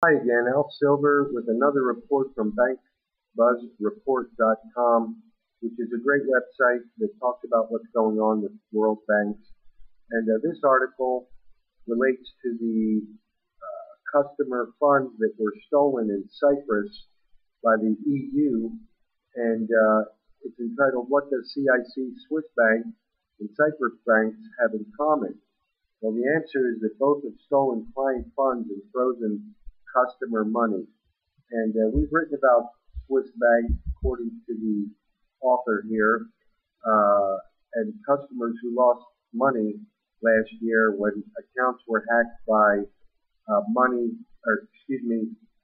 Hi again, Al Silver with another report from bankbuzzreport.com, which is a great website that talks about what's going on with world banks. And this article relates to the customer funds that were stolen in Cyprus by the EU. And it's entitled, What Does CIC Swiss Bank and Cyprus Banks Have in Common? Well, the answer is that both have stolen client funds and frozen customer money. And we've written about Swiss Bank, according to the author here, and customers who lost money last year when accounts were hacked by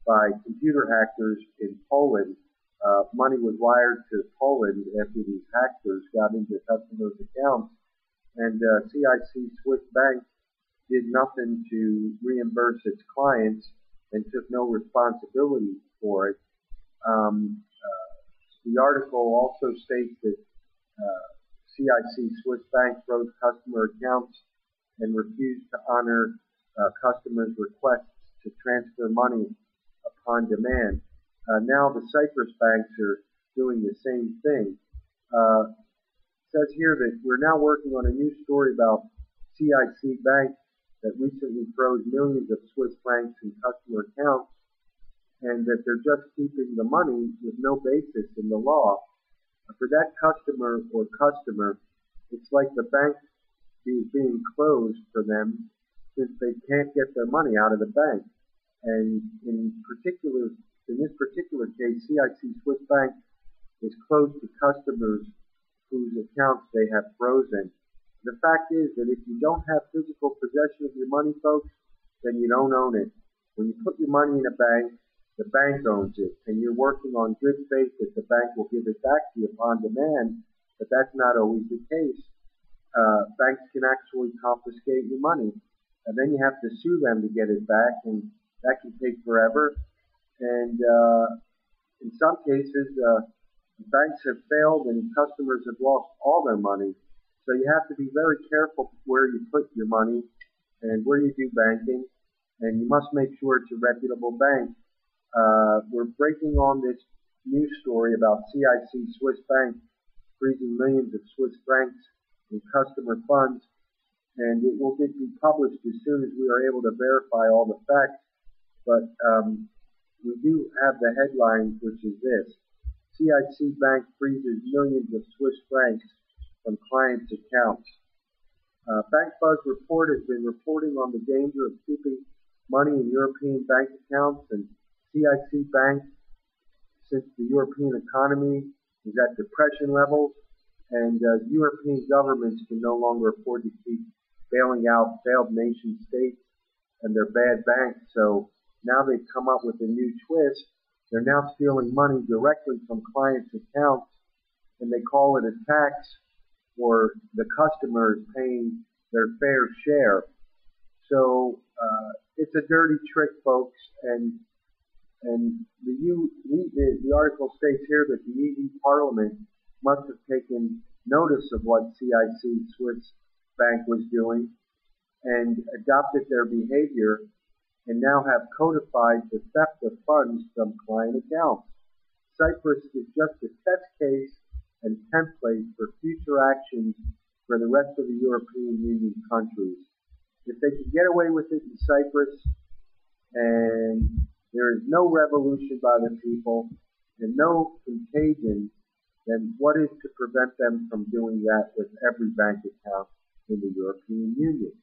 by computer hackers in Poland. Money was wired to Poland after these hackers got into customers' accounts, and CIC Swiss Bank did nothing to reimburse its clients and took no responsibility for it. The article also states that CIC Swiss Bank froze customer accounts and refused to honor customers' requests to transfer money upon demand. Now the Cyprus banks are doing the same thing. It says here that we're now working on a new story about CIC Bank that recently froze millions of Swiss francs in customer accounts, and that they're just keeping the money with no basis in the law. For that customer, it's like the bank is being closed for them since they can't get their money out of the bank. And in this particular case, CIC Swiss Bank is closed to customers whose accounts they have frozen. The fact is that if you don't have physical possession of your money, folks, then you don't own it. When you put your money in a bank, the bank owns it, and you're working on good faith that the bank will give it back to you upon demand, but that's not always the case. Banks can actually confiscate your money, and then you have to sue them to get it back, and that can take forever. And in some cases, banks have failed and customers have lost all their money. So you have to be very careful where you put your money and where you do banking, and you must make sure it's a reputable bank. We're breaking on this news story about CIC Swiss Bank freezing millions of Swiss francs in customer funds, and it will be published as soon as we are able to verify all the facts. But we do have the headline, which is this: CIC Bank freezes millions of Swiss francs from clients' accounts. BankBuzz Report has been reporting on the danger of keeping money in European bank accounts, and CIC Bank, since the European economy is at depression levels, and European governments can no longer afford to keep bailing out failed nation states and their bad banks. So now they've come up with a new twist. They're now stealing money directly from clients' accounts, and they call it a tax, or the customer is paying their fair share. So it's a dirty trick, folks, and the article states here that the EU Parliament must have taken notice of what CIC Swiss Bank was doing and adopted their behavior, and now have codified the theft of funds from client accounts. Cyprus is just a test case and template for future actions for the rest of the European Union countries. If they can get away with it in Cyprus, and there is no revolution by the people and no contagion, then what is to prevent them from doing that with every bank account in the European Union?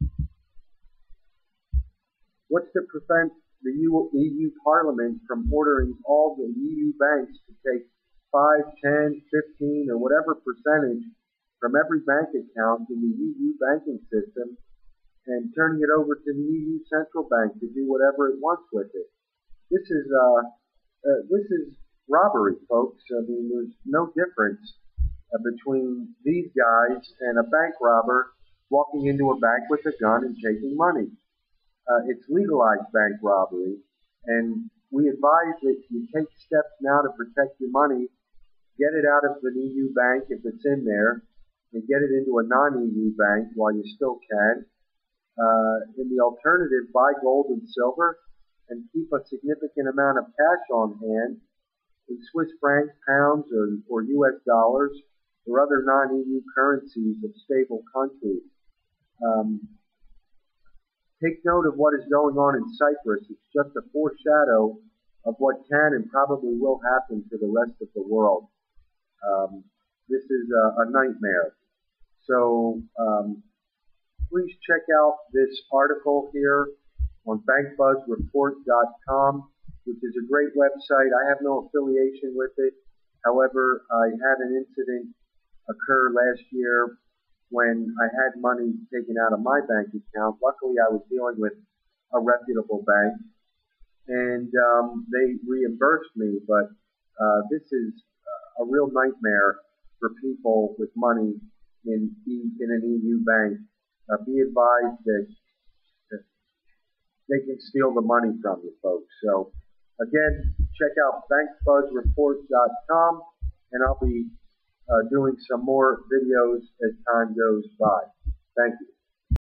What's to prevent the EU Parliament from ordering all the EU banks to take 5, 10, 15, or whatever percentage from every bank account in the EU banking system and turning it over to the EU Central Bank to do whatever it wants with it? This is robbery, folks. I mean, there's no difference between these guys and a bank robber walking into a bank with a gun and taking money. It's legalized bank robbery, and we advise that you take steps now to protect your money. Get it out of the EU bank if it's in there, and get it into a non-EU bank while you still can. In the alternative, buy gold and silver and keep a significant amount of cash on hand in Swiss francs, pounds, or US dollars, or other non-EU currencies of stable countries. Take note of what is going on in Cyprus. It's just a foreshadow of what can and probably will happen to the rest of the world. This is a nightmare. So please check out this article here on bankbuzzreport.com, which is a great website. I have no affiliation with it. However, I had an incident occur last year when I had money taken out of my bank account. Luckily, I was dealing with a reputable bank, and they reimbursed me. But this is a real nightmare for people with money in an EU bank. Be advised that they can steal the money from you, folks. So, again, check out bankbuzzreport.com, and I'll be doing some more videos as time goes by. Thank you.